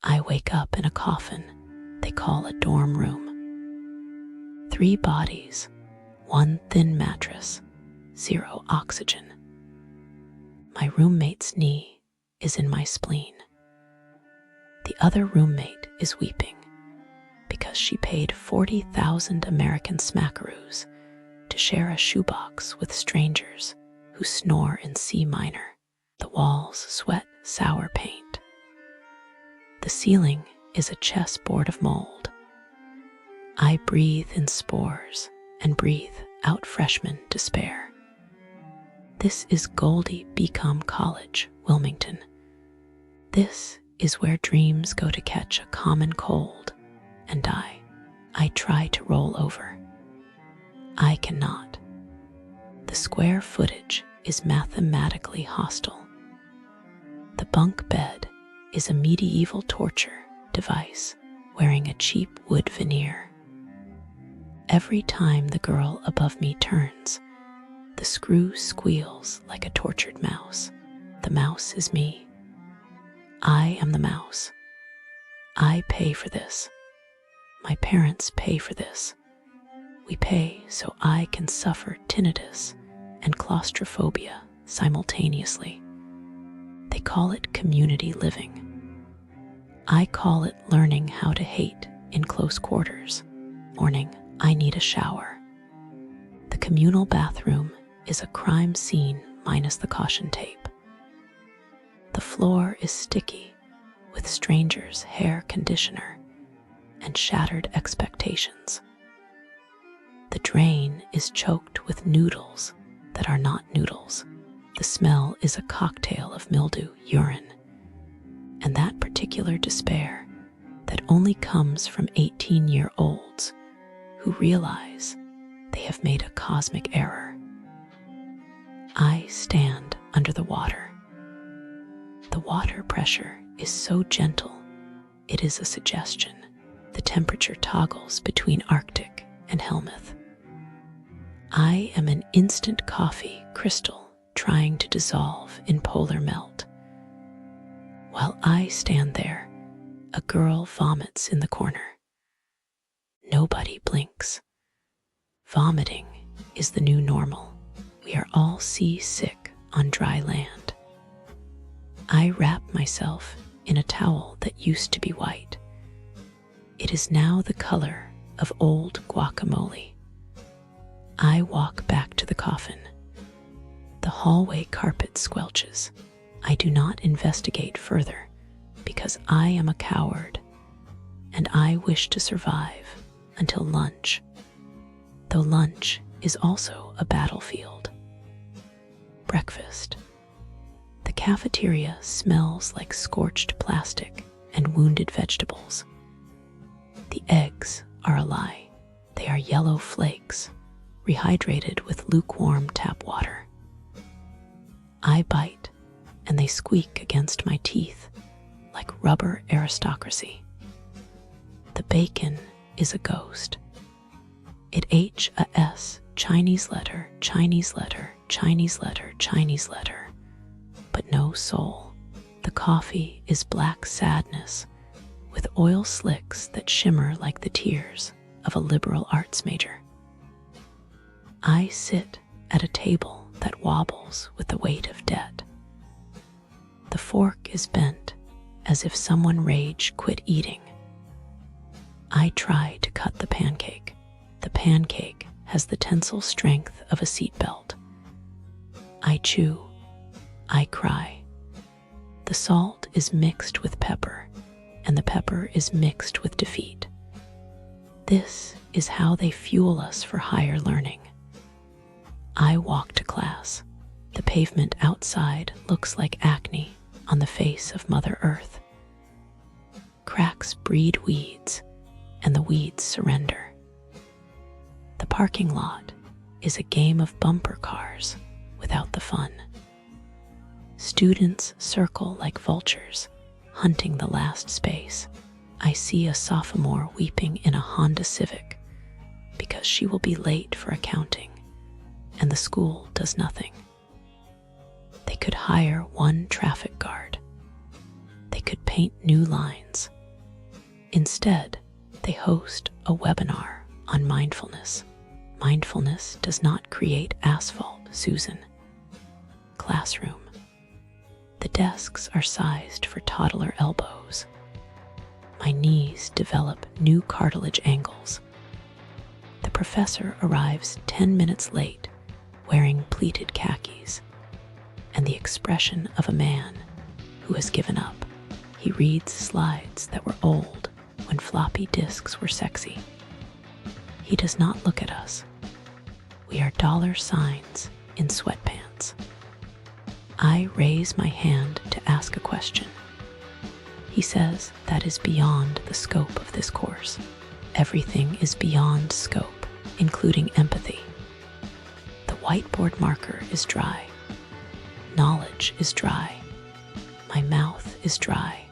I wake up in a coffin they call a dorm room. 3 bodies, 1 thin mattress, 0 oxygen. My roommate's knee is in my spleen. The other roommate is weeping because she paid 40,000 American smackaroos to share a shoebox with strangers who snore in C minor. The walls sweat sour paint. The ceiling is a chessboard of mold. I breathe in spores and breathe out freshman despair. This is Goldey Beacom College, Wilmington. This is where dreams go to catch a common cold and die. I try to roll over. I cannot. The square footage is mathematically hostile. The bunk bed is a medieval torture device wearing a cheap wood veneer. Every time the girl above me turns, the screw squeals like a tortured mouse. The mouse is me. I am the mouse. I pay for this. My parents pay for this. We pay so I can suffer tinnitus and claustrophobia simultaneously. They call it community living. I call it learning how to hate in close quarters. Morning, I need a shower. The communal bathroom is a crime scene minus the caution tape. The floor is sticky with strangers' hair conditioner and shattered expectations. The drain is choked with noodles that are not noodles. The smell is a cocktail of mildew, urine, and that particular despair that only comes from 18-year-olds who realize they have made a cosmic error. I stand under the water. The water pressure is so gentle, it is a suggestion. The temperature toggles between Arctic and Helmuth. I am an instant coffee crystal trying to dissolve in polar melt. While I stand there, a girl vomits in the corner. Nobody blinks. Vomiting is the new normal. We are all seasick on dry land. I wrap myself in a towel that used to be white. It is now the color of old guacamole. I walk back to the coffin. The hallway carpet squelches. I do not investigate further because I am a coward and I wish to survive until lunch, though lunch is also a battlefield. Breakfast. The cafeteria smells like scorched plastic and wounded vegetables. The eggs are a lie. They are yellow flakes, rehydrated with lukewarm tap water. I bite, and they squeak against my teeth like rubber aristocracy. The bacon is a ghost. It H-A-S, Chinese letter, Chinese letter, Chinese letter, Chinese letter, but no soul. The coffee is black sadness with oil slicks that shimmer like the tears of a liberal arts major. I sit at a table that wobbles with the weight of debt. The fork is bent as if someone rage quit eating. I try to cut the pancake. The pancake has the tensile strength of a seatbelt. I chew. I cry. The salt is mixed with pepper, and the pepper is mixed with defeat. This is how they fuel us for higher learning. I walk to class. The pavement outside looks like acne on the face of Mother Earth. Cracks breed weeds, and the weeds surrender. The parking lot is a game of bumper cars without the fun. Students circle like vultures, hunting the last space. I see a sophomore weeping in a Honda Civic because she will be late for accounting, and the school does nothing. They could hire one traffic guard. They could paint new lines. Instead, they host a webinar on mindfulness. Mindfulness does not create asphalt, Susan. Classroom. The desks are sized for toddler elbows. My knees develop new cartilage angles. The professor arrives 10 minutes late, wearing pleated khakis, and the expression of a man who has given up. He reads slides that were old when floppy disks were sexy. He does not look at us. We are dollar signs in sweatpants. I raise my hand to ask a question. He says that is beyond the scope of this course. Everything is beyond scope, including empathy. The whiteboard marker is dry. Knowledge is dry. My mouth is dry.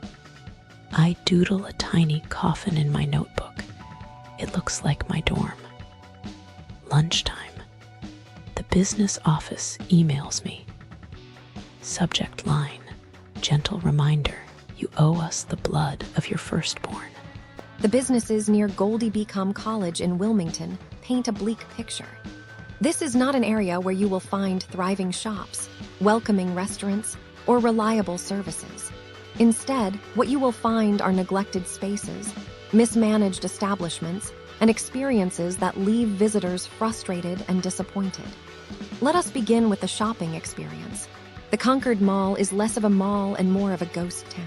I doodle a tiny coffin in my notebook. It looks like my dorm. Lunchtime. The business office emails me. Subject line, gentle reminder, you owe us the blood of your firstborn. The businesses near Goldey Beacom College in Wilmington paint a bleak picture. This is not an area where you will find thriving shops, welcoming restaurants, or reliable services. Instead, what you will find are neglected spaces, mismanaged establishments, and experiences that leave visitors frustrated and disappointed. Let us begin with the shopping experience. The Concord Mall is less of a mall and more of a ghost town.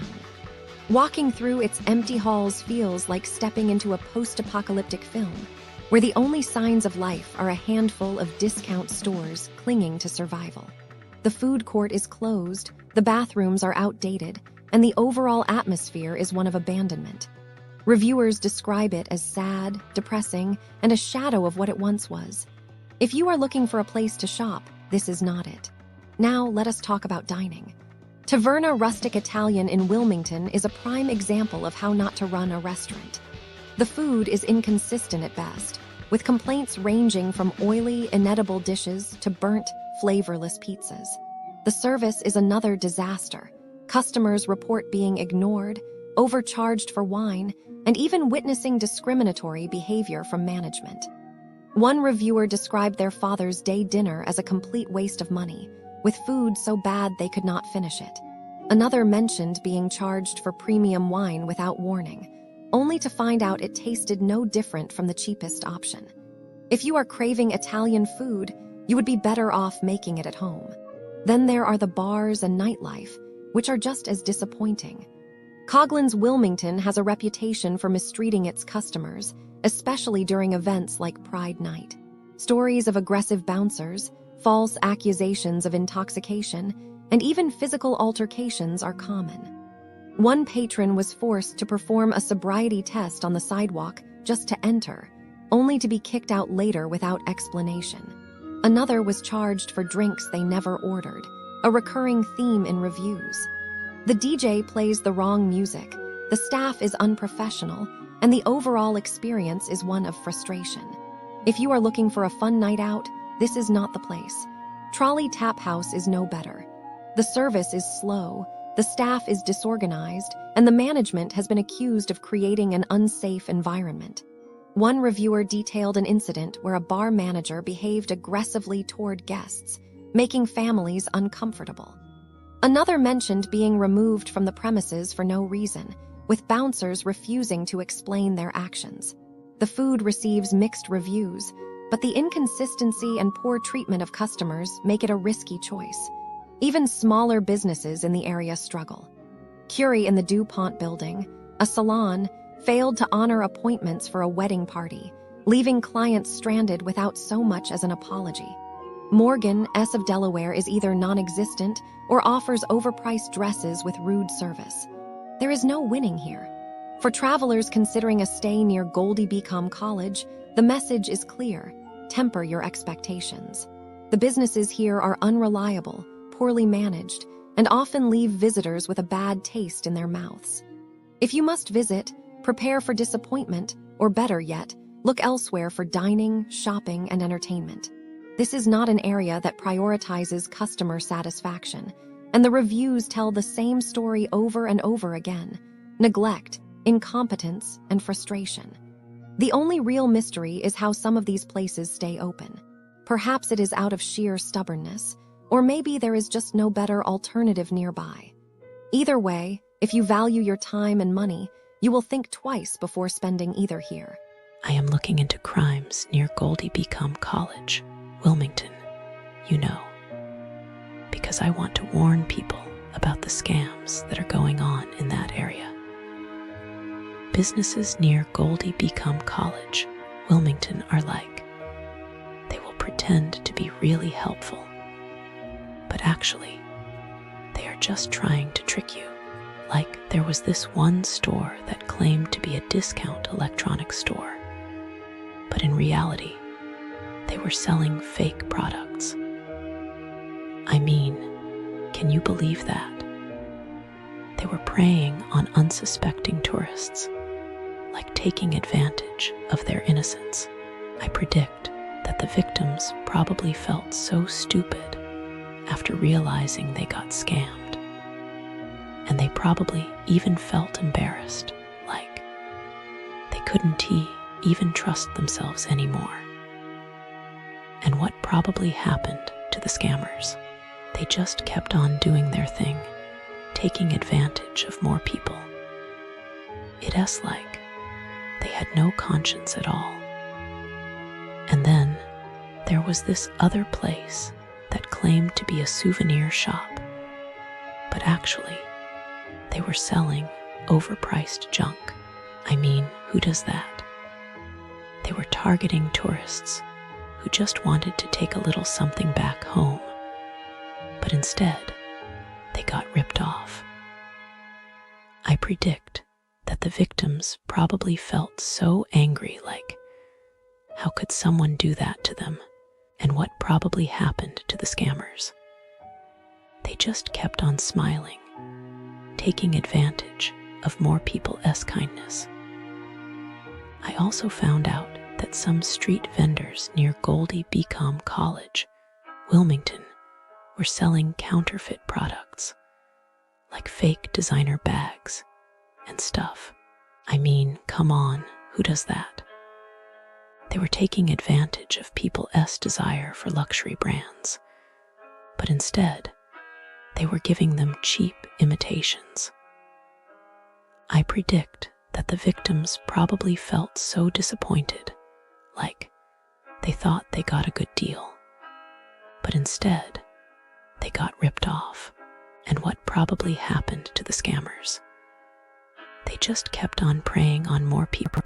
Walking through its empty halls feels like stepping into a post-apocalyptic film, where the only signs of life are a handful of discount stores clinging to survival. The food court is closed, the bathrooms are outdated, and the overall atmosphere is one of abandonment. Reviewers describe it as sad, depressing, and a shadow of what it once was. If you are looking for a place to shop, this is not it. Now let us talk about dining. Taverna Rustic Italian in Wilmington is a prime example of how not to run a restaurant. The food is inconsistent at best, with complaints ranging from oily, inedible dishes to burnt, flavorless pizzas. The service is another disaster. Customers report being ignored, overcharged for wine, and even witnessing discriminatory behavior from management. One reviewer described their father's day dinner as a complete waste of money, with food so bad they could not finish it. Another mentioned being charged for premium wine without warning, only to find out it tasted no different from the cheapest option. If you are craving Italian food, you would be better off making it at home. Then there are the bars and nightlife, which are just as disappointing. Coughlin's Wilmington has a reputation for mistreating its customers, especially during events like Pride Night. Stories of aggressive bouncers, false accusations of intoxication, and even physical altercations are common. One patron was forced to perform a sobriety test on the sidewalk just to enter, only to be kicked out later without explanation. Another was charged for drinks they never ordered, a recurring theme in reviews. The DJ plays the wrong music, the staff is unprofessional, and the overall experience is one of frustration. If you are looking for a fun night out, this is not the place. Trolley Tap House is no better. The service is slow, the staff is disorganized, and the management has been accused of creating an unsafe environment. One reviewer detailed an incident where a bar manager behaved aggressively toward guests, making families uncomfortable. Another mentioned being removed from the premises for no reason, with bouncers refusing to explain their actions. The food receives mixed reviews, but the inconsistency and poor treatment of customers make it a risky choice. Even smaller businesses in the area struggle. Curie in the DuPont building, a salon, failed to honor appointments for a wedding party, leaving clients stranded without so much as an apology. Morgan, S. of Delaware, is either non-existent or offers overpriced dresses with rude service. There is no winning here. For travelers considering a stay near Goldey Beacom College, the message is clear: temper your expectations. The businesses here are unreliable, poorly managed, and often leave visitors with a bad taste in their mouths. If you must visit, prepare for disappointment, or better yet, look elsewhere for dining, shopping, and entertainment. This is not an area that prioritizes customer satisfaction, and the reviews tell the same story over and over again: neglect, incompetence, and frustration. The only real mystery is how some of these places stay open. Perhaps it is out of sheer stubbornness, or maybe there is just no better alternative nearby. Either way, if you value your time and money, you will think twice before spending either here. I am looking into crimes near Goldey Beacom College, Wilmington, because I want to warn people about the scams that are going on in that area. Businesses near Goldey Beacom College, Wilmington are like, they will pretend to be really helpful, but actually, they are just trying to trick you. Like, there was this one store that claimed to be a discount electronics store, but in reality, they were selling fake products. I mean, can you believe that? They were preying on unsuspecting tourists, like taking advantage of their innocence. I predict that the victims probably felt so stupid after realizing they got scammed. And they probably even felt embarrassed, like they couldn't even trust themselves anymore. And what probably happened to the scammers? They just kept on doing their thing, taking advantage of more people. It's like they had no conscience at all. And then there was this other place that claimed to be a souvenir shop, but actually, they were selling overpriced junk. I mean, who does that? They were targeting tourists who just wanted to take a little something back home, but instead, they got ripped off. I predict that the victims probably felt so angry, like, how could someone do that to them? And what probably happened to the scammers? They just kept on smiling, taking advantage of more people's kindness. I also found out that some street vendors near Goldey Beacom College, Wilmington, were selling counterfeit products, like fake designer bags and stuff. I mean, come on, who does that? They were taking advantage of people's desire for luxury brands, but instead, they were giving them cheap imitations. I predict that the victims probably felt so disappointed, like they thought they got a good deal, but instead, they got ripped off. And what probably happened to the scammers? They just kept on preying on more people.